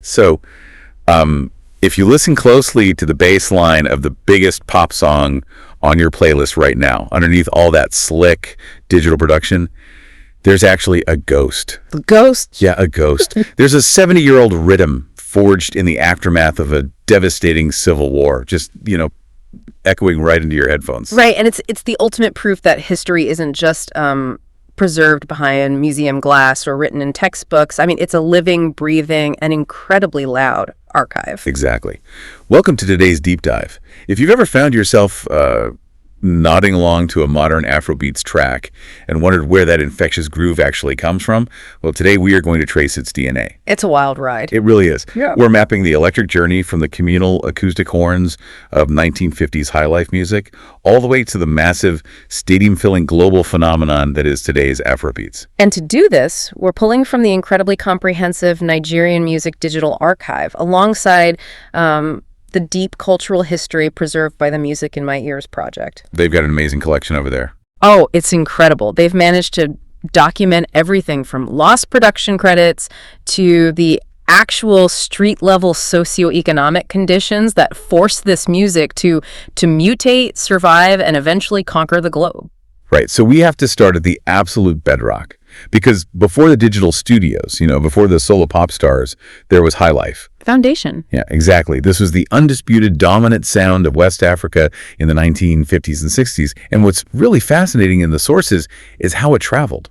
So, if you listen closely to the bass line of the biggest pop song on your playlist right now, underneath all that slick digital production, there's actually a ghost. The ghost? Yeah, a ghost. There's a 70-year-old rhythm forged in the aftermath of a devastating civil war, just, echoing right into your headphones. Right, and it's the ultimate proof that history isn't just preserved behind museum glass or written in textbooks. I mean, it's a living, breathing, and incredibly loud archive. Exactly. Welcome to today's deep dive. If you've ever found yourself nodding along to a modern Afrobeats track and wondered where that infectious groove actually comes from, well, today we are going to trace its DNA. It's a wild ride. It really is. Yeah. We're mapping the electric journey from the communal acoustic horns of 1950s Highlife music all the way to the massive stadium-filling global phenomenon that is today's Afrobeats. And to do this, we're pulling from the incredibly comprehensive Nigerian Music Digital Archive alongside the deep cultural history preserved by the Music in My Ears project. They've got an amazing collection over there. Oh, it's incredible. They've managed to document everything from lost production credits to the actual street-level socioeconomic conditions that forced this music to mutate, survive, and eventually conquer the globe. Right, so we have to start at the absolute bedrock. Because before the digital studios, before the solo pop stars, there was Highlife. Foundation. Yeah, exactly. This was the undisputed dominant sound of West Africa in the 1950s and 60s. And what's really fascinating in the sources is how it traveled.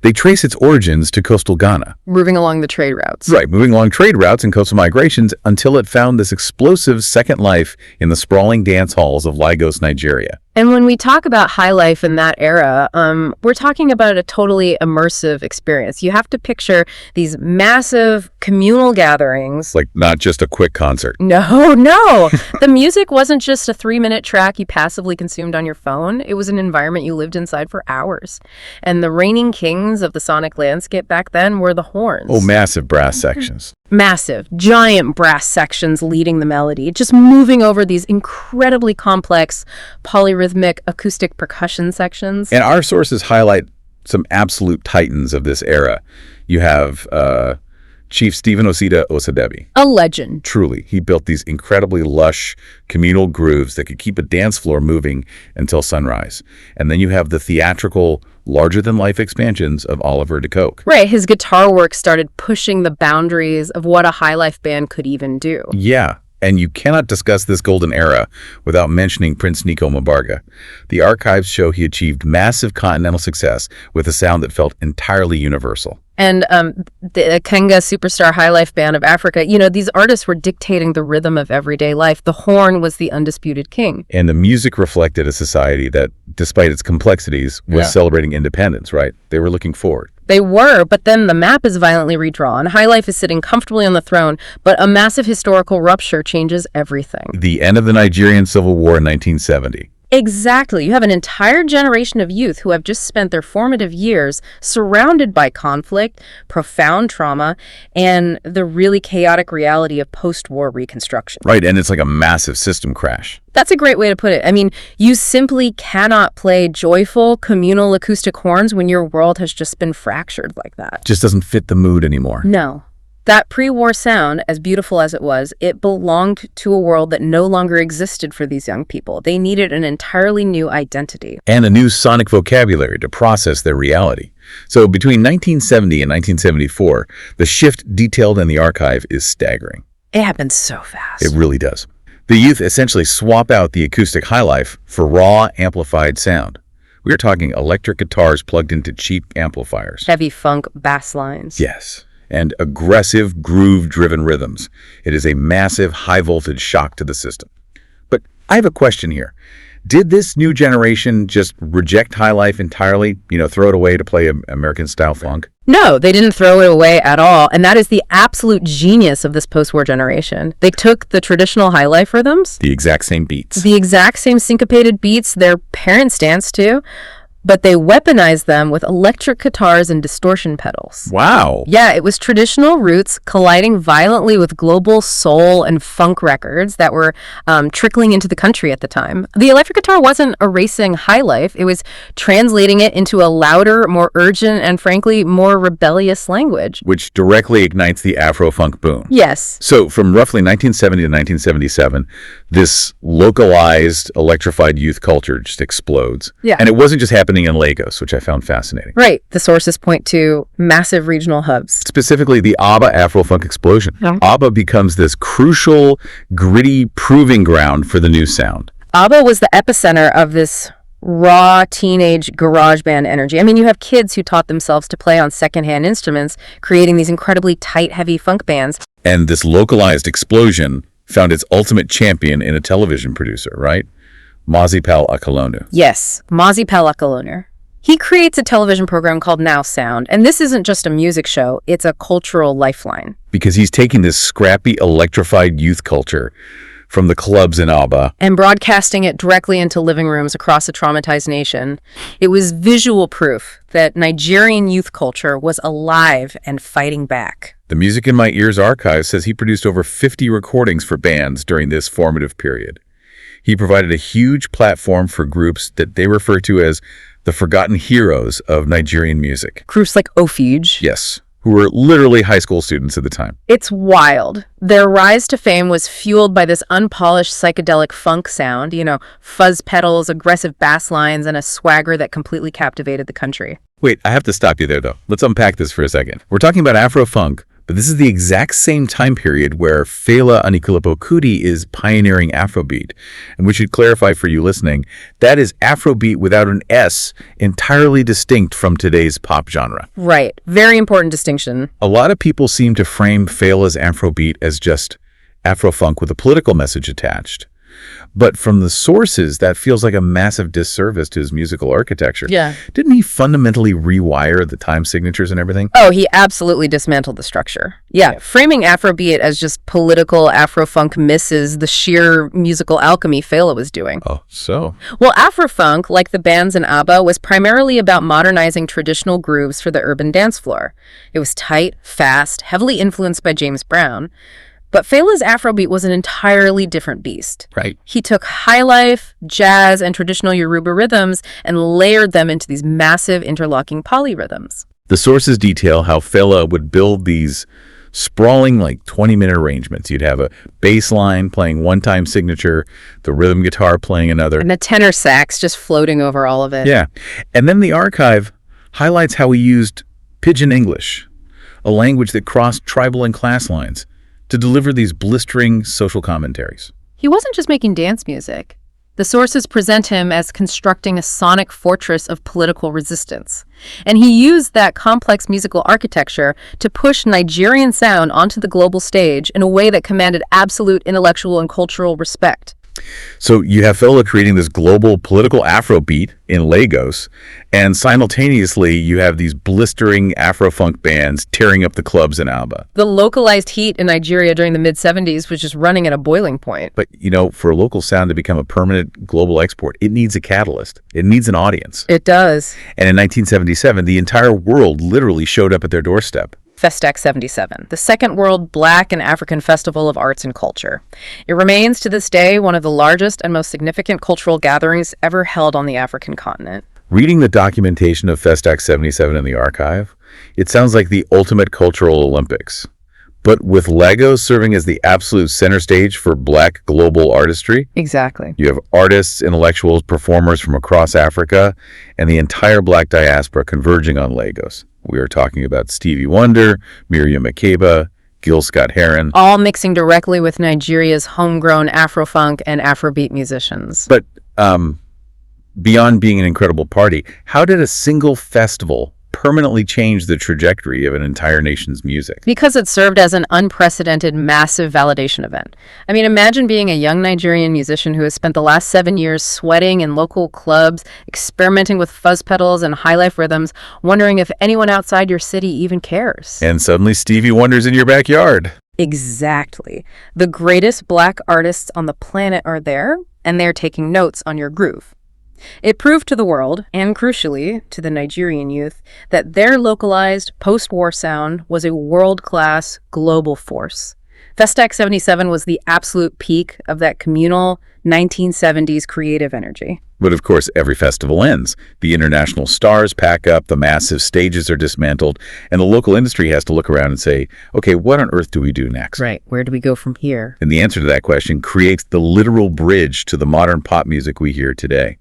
They trace its origins to coastal Ghana. Moving along the trade routes. Right, moving along trade routes and coastal migrations until it found this explosive second life in the sprawling dance halls of Lagos, Nigeria. And when we talk about Highlife in that era, we're talking about a totally immersive experience. You have to picture these massive communal gatherings. Like not just a quick concert. No. The music wasn't just a 3-minute track you passively consumed on your phone. It was an environment you lived inside for hours. And the reigning kings of the sonic landscape back then were the horns. Oh, massive brass sections. Massive, giant brass sections leading the melody, just moving over these incredibly complex polyrhythmic acoustic percussion sections. And our sources highlight some absolute titans of this era. You have Chief Stephen Osita Osadebe. A legend. Truly. He built these incredibly lush communal grooves that could keep a dance floor moving until sunrise. And then you have the theatrical, larger-than-life expansions of Oliver Ddecogue. Right. His guitar work started pushing the boundaries of what a Highlife band could even do. Yeah. And you cannot discuss this golden era without mentioning Prince Nico Mbarga. The archives show he achieved massive continental success with a sound that felt entirely universal. And the Kenga Superstar Highlife Band of Africa, these artists were dictating the rhythm of everyday life. The horn was the undisputed king. And the music reflected a society that, despite its complexities, was celebrating independence, right? They were looking forward. They were, but then the map is violently redrawn. Highlife is sitting comfortably on the throne, but a massive historical rupture changes everything. The end of the Nigerian Civil War in 1970. Exactly. You have an entire generation of youth who have just spent their formative years surrounded by conflict, profound trauma, and the really chaotic reality of post-war reconstruction. Right, and it's like a massive system crash. That's a great way to put it. I mean, you simply cannot play joyful, communal acoustic horns when your world has just been fractured like that. Just doesn't fit the mood anymore. No. That pre-war sound, as beautiful as it was, it belonged to a world that no longer existed for these young people. They needed an entirely new identity. And a new sonic vocabulary to process their reality. So between 1970 and 1974, the shift detailed in the archive is staggering. It happened so fast. It really does. The youth essentially swap out the acoustic Highlife for raw, amplified sound. We are talking electric guitars plugged into cheap amplifiers. Heavy funk bass lines. Yes. And aggressive, groove-driven rhythms. It is a massive, high-voltage shock to the system. But I have a question here. Did this new generation just reject Highlife entirely, throw it away to play American-style funk? No, they didn't throw it away at all, and that is the absolute genius of this post-war generation. They took the traditional Highlife rhythms, the exact same beats, the exact same syncopated beats their parents danced to, but they weaponized them with electric guitars and distortion pedals. Wow. Yeah, it was traditional roots colliding violently with global soul and funk records that were trickling into the country at the time. The electric guitar wasn't erasing Highlife, it was translating it into a louder, more urgent, and frankly, more rebellious language. Which directly ignites the Afrofunk boom. Yes. So from roughly 1970 to 1977, this localized electrified youth culture just explodes. Yeah. And it wasn't just happening in Lagos, which I found fascinating. Right. The sources point to massive regional hubs. Specifically, the ABBA Afrofunk explosion. Yeah. ABBA becomes this crucial, gritty proving ground for the new sound. ABBA was the epicenter of this raw teenage garage band energy. I mean, you have kids who taught themselves to play on secondhand instruments, creating these incredibly tight, heavy funk bands. And this localized explosion found its ultimate champion in a television producer, right? Osita Osadebe. Yes, Osita Osadebe. He creates a television program called Now Sound, and this isn't just a music show, it's a cultural lifeline. Because he's taking this scrappy, electrified youth culture from the clubs in ABBA and broadcasting it directly into living rooms across a traumatized nation. It was visual proof that Nigerian youth culture was alive and fighting back. The Music in My Ears archive says he produced over 50 recordings for bands during this formative period. He provided a huge platform for groups that they refer to as the forgotten heroes of Nigerian music. Groups like Ofuge. Yes, who were literally high school students at the time. It's wild. Their rise to fame was fueled by this unpolished psychedelic funk sound, fuzz pedals, aggressive bass lines, and a swagger that completely captivated the country. Wait, I have to stop you there, though. Let's unpack this for a second. We're talking about Afrofunk, but this is the exact same time period where Fela Anikulapo Kuti is pioneering Afrobeat. And we should clarify for you listening, that is Afrobeat without an S, entirely distinct from today's pop genre. Right. Very important distinction. A lot of people seem to frame Fela's Afrobeat as just Afrofunk with a political message attached. But from the sources, that feels like a massive disservice to his musical architecture. Yeah. Didn't he fundamentally rewire the time signatures and everything? Oh, he absolutely dismantled the structure. Yeah. Framing Afrobeat as just political Afrofunk misses the sheer musical alchemy Fela was doing. Oh, so? Well, Afrofunk, like the bands in ABBA, was primarily about modernizing traditional grooves for the urban dance floor. It was tight, fast, heavily influenced by James Brown. But Fela's Afrobeat was an entirely different beast. Right. He took highlife, jazz, and traditional Yoruba rhythms and layered them into these massive interlocking polyrhythms. The sources detail how Fela would build these sprawling 20-minute arrangements. You'd have a bass line playing one time signature, the rhythm guitar playing another. And a tenor sax just floating over all of it. Yeah. And then the archive highlights how he used Pidgin English, a language that crossed tribal and class lines, to deliver these blistering social commentaries. He wasn't just making dance music. The sources present him as constructing a sonic fortress of political resistance. And he used that complex musical architecture to push Nigerian sound onto the global stage in a way that commanded absolute intellectual and cultural respect. So you have Fela creating this global political Afrobeat in Lagos, and simultaneously you have these blistering Afrofunk bands tearing up the clubs in ABBA. The localized heat in Nigeria during the mid-70s was just running at a boiling point. But, for a local sound to become a permanent global export, it needs a catalyst. It needs an audience. It does. And in 1977, the entire world literally showed up at their doorstep. Festac 77, the Second World Black and African Festival of Arts and Culture. It remains to this day one of the largest and most significant cultural gatherings ever held on the African continent. Reading the documentation of Festac 77 in the archive, it sounds like the ultimate cultural Olympics. But with Lagos serving as the absolute center stage for Black global artistry. Exactly. You have artists, intellectuals, performers from across Africa, and the entire Black diaspora converging on Lagos. We are talking about Stevie Wonder, Miriam Makeba, Gil Scott-Heron. All mixing directly with Nigeria's homegrown Afrofunk and Afrobeat musicians. But beyond being an incredible party, how did a single festival permanently change the trajectory of an entire nation's music? Because it served as an unprecedented, massive validation event. I mean, imagine being a young Nigerian musician who has spent the last 7 years sweating in local clubs, experimenting with fuzz pedals and highlife rhythms, wondering if anyone outside your city even cares. And suddenly Stevie Wonder's in your backyard. Exactly. The greatest Black artists on the planet are there, and they're taking notes on your groove. It proved to the world, and crucially to the Nigerian youth, that their localized post-war sound was a world-class global force. Festac 77 was the absolute peak of that communal 1970s creative energy. But of course, every festival ends. The international stars pack up, the massive stages are dismantled, and the local industry has to look around and say, okay, what on earth do we do next? Right. Where do we go from here? And the answer to that question creates the literal bridge to the modern pop music we hear today.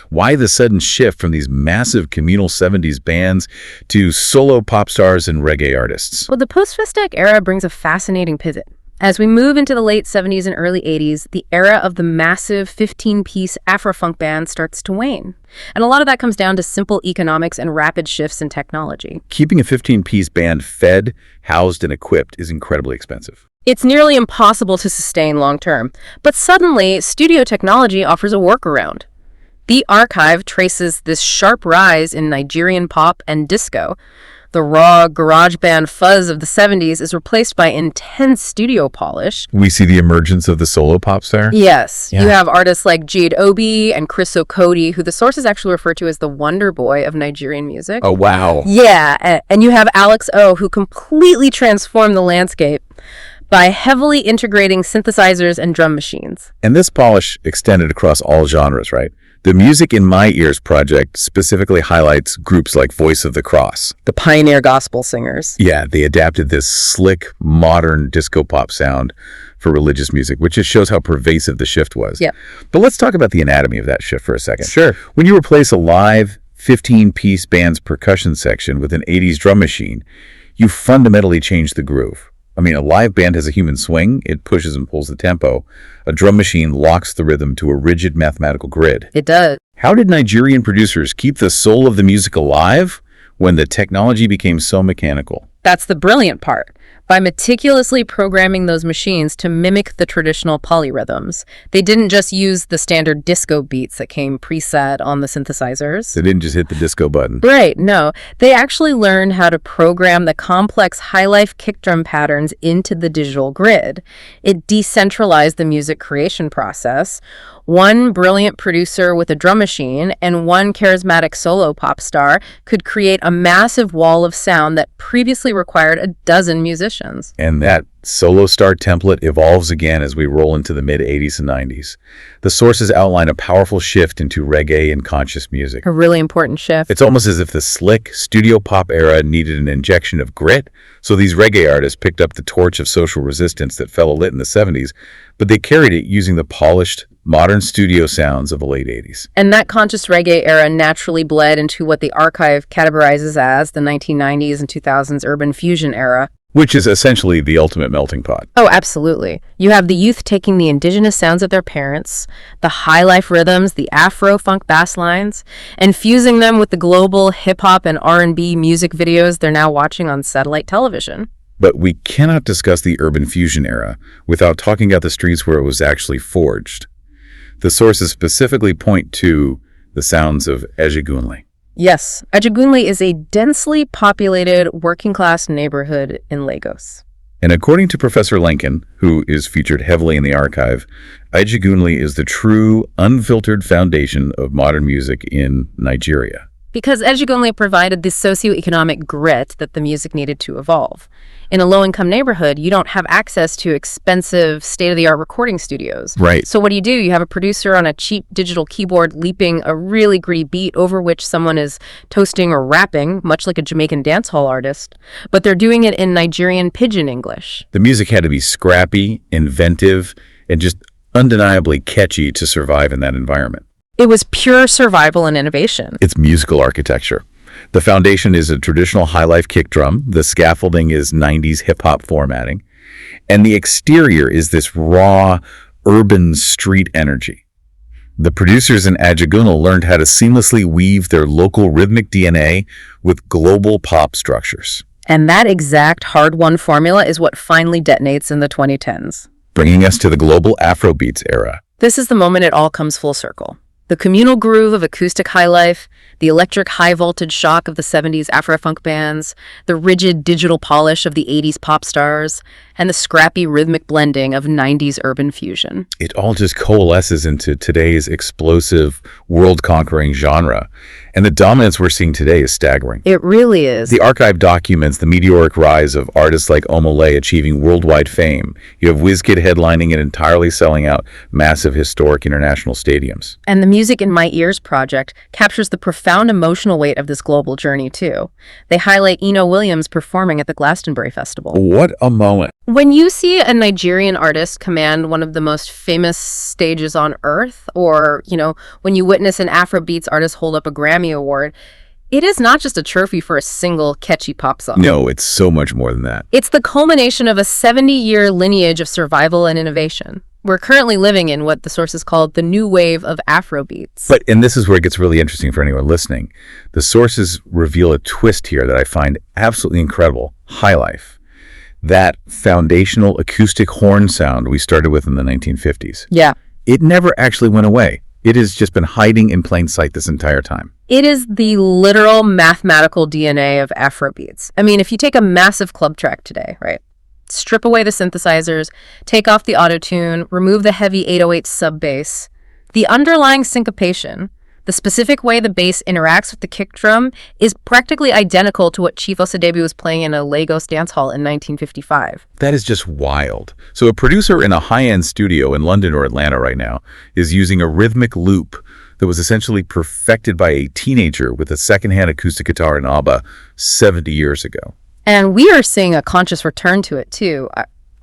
Why the sudden shift from these massive communal 70s bands to solo pop stars and reggae artists? Well, the post-Festac era brings a fascinating pivot. As we move into the late 70s and early 80s, the era of the massive 15-piece Afrofunk band starts to wane. And a lot of that comes down to simple economics and rapid shifts in technology. Keeping a 15-piece band fed, housed, and equipped is incredibly expensive. It's nearly impossible to sustain long-term. But suddenly, studio technology offers a workaround. The archive traces this sharp rise in Nigerian pop and disco. The raw garage band fuzz of the 70s is replaced by intense studio polish. We see the emergence of the solo pop star? Yes. Yeah. You have artists like Jide and Chris Okotie, who the sources actually refer to as the Wonder Boy of Nigerian music. Oh, wow. Yeah, and you have Alex O, who completely transformed the landscape by heavily integrating synthesizers and drum machines. And this polish extended across all genres, right? The Music in My Ears project specifically highlights groups like Voice of the Cross. The pioneer gospel singers. Yeah, they adapted this slick, modern disco pop sound for religious music, which just shows how pervasive the shift was. Yeah. But let's talk about the anatomy of that shift for a second. Sure. When you replace a live 15-piece band's percussion section with an 80s drum machine, you fundamentally change the groove. I mean, a live band has a human swing. It pushes and pulls the tempo. A drum machine locks the rhythm to a rigid mathematical grid. It does. How did Nigerian producers keep the soul of the music alive when the technology became so mechanical? That's the brilliant part. By meticulously programming those machines to mimic the traditional polyrhythms, they didn't just use the standard disco beats that came preset on the synthesizers. They didn't just hit the disco button. Right, no. They actually learned how to program the complex Highlife kick drum patterns into the digital grid. It decentralized the music creation process. One brilliant producer with a drum machine and one charismatic solo pop star could create a massive wall of sound that previously required a dozen musicians. And that solo star template evolves again as we roll into the mid-80s and 90s. The sources outline a powerful shift into reggae and conscious music. A really important shift. It's almost as if the slick studio pop era needed an injection of grit, so these reggae artists picked up the torch of social resistance that fell lit in the 70s, but they carried it using the polished, modern studio sounds of the late 80s. And that conscious reggae era naturally bled into what the archive categorizes as the 1990s and 2000s urban fusion era. Which is essentially the ultimate melting pot. Oh, absolutely. You have the youth taking the indigenous sounds of their parents, the Highlife rhythms, the Afrofunk bass lines, and fusing them with the global hip-hop and R&B music videos they're now watching on satellite television. But we cannot discuss the urban fusion era without talking about the streets where it was actually forged. The sources specifically point to the sounds of Ejigunle. Yes, Ajegunle is a densely populated working-class neighborhood in Lagos. And according to Professor Lincoln, who is featured heavily in the archive, Ajegunle is the true, unfiltered foundation of modern music in Nigeria. Because Ajegunle provided the socioeconomic grit that the music needed to evolve. In a low-income neighborhood, you don't have access to expensive, state-of-the-art recording studios. Right. So what do? You have a producer on a cheap digital keyboard leaping a really gritty beat over which someone is toasting or rapping, much like a Jamaican dancehall artist. But they're doing it in Nigerian pidgin English. The music had to be scrappy, inventive, and just undeniably catchy to survive in that environment. It was pure survival and innovation. It's musical architecture. The foundation is a traditional Highlife kick drum. The scaffolding is 90s hip-hop formatting. And the exterior is this raw, urban street energy. The producers in Ajegunle learned how to seamlessly weave their local rhythmic DNA with global pop structures. And that exact hard-won formula is what finally detonates in the 2010s. Bringing us to the Global Afrobeats era. This is the moment it all comes full circle. The communal groove of acoustic Highlife, the electric high-voltage shock of the 70s Afrofunk bands, the rigid digital polish of the 80s pop stars, and the scrappy rhythmic blending of 90s urban fusion. It all just coalesces into today's explosive, world-conquering genre. And the dominance we're seeing today is staggering. It really is. The archive documents the meteoric rise of artists like Omah Lay achieving worldwide fame. You have Wiz Kid headlining and entirely selling out massive historic international stadiums. And the Music in My Ears project captures the profound emotional weight of this global journey, too. They highlight Eno Williams performing at the Glastonbury Festival. What a moment. When you see a Nigerian artist command one of the most famous stages on earth, or, when you witness an Afrobeats artist hold up a Grammy Award, it is not just a trophy for a single catchy pop song. No, it's so much more than that. It's the culmination of a 70-year lineage of survival and innovation. We're currently living in what the sources called the new wave of Afrobeats. And this is where it gets really interesting for anyone listening. The sources reveal a twist here that I find absolutely incredible. Highlife. That foundational acoustic horn sound we started with in the 1950s. Yeah. It never actually went away. It has just been hiding in plain sight this entire time. It is the literal mathematical DNA of Afrobeats. I mean, if you take a massive club track today, right? Strip away the synthesizers, take off the auto-tune, remove the heavy 808 sub-bass, the underlying syncopation, the specific way the bass interacts with the kick drum is practically identical to what Chief Osadebe was playing in a Lagos dance hall in 1955. That is just wild. So a producer in a high-end studio in London or Atlanta right now is using a rhythmic loop that was essentially perfected by a teenager with a secondhand acoustic guitar in ABBA 70 years ago. And we are seeing a conscious return to it, too.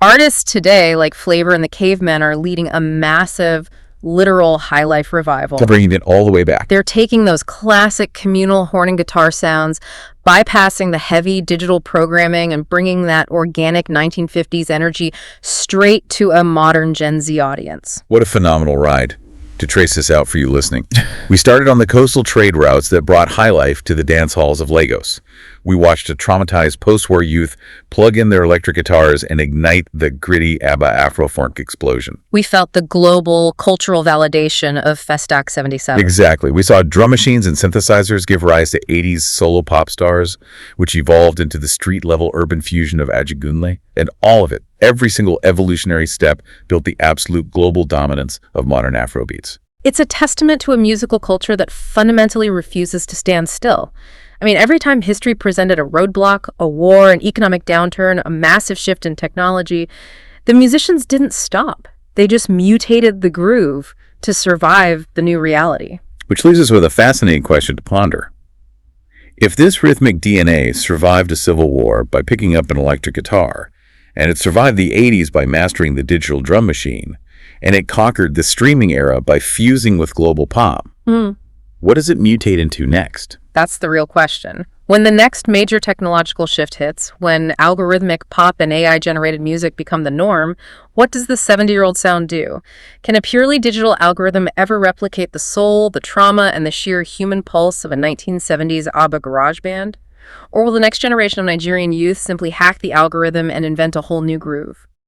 Artists today, like Flavor and the Cavemen, are leading a massive literal Highlife revival. They're bringing it all the way back. They're taking those classic communal horn and guitar sounds, bypassing the heavy digital programming and bringing that organic 1950s energy straight to a modern Gen Z audience. What a phenomenal ride. To trace this out for you listening. We started on the coastal trade routes that brought Highlife to the dance halls of Lagos. We watched a traumatized post-war youth plug in their electric guitars and ignite the gritty ABBA Afrofunk explosion. We felt the global cultural validation of Festac 77. Exactly. We saw drum machines and synthesizers give rise to 80s solo pop stars, which evolved into the street-level urban fusion of Ajigunle, and all of it, every single evolutionary step, built the absolute global dominance of modern Afrobeats. It's a testament to a musical culture that fundamentally refuses to stand still. I mean, every time history presented a roadblock, a war, an economic downturn, a massive shift in technology, the musicians didn't stop. They just mutated the groove to survive the new reality. Which leaves us with a fascinating question to ponder. If this rhythmic DNA survived a civil war by picking up an electric guitar, and it survived the 80s by mastering the digital drum machine, and it conquered the streaming era by fusing with global pop, what does it mutate into next? That's the real question. When the next major technological shift hits, when algorithmic pop and AI-generated music become the norm, what does the 70-year-old sound do? Can a purely digital algorithm ever replicate the soul, the trauma, and the sheer human pulse of a 1970s ABBA garage band? Or will the next generation of Nigerian youth simply hack the algorithm and invent a whole new groove?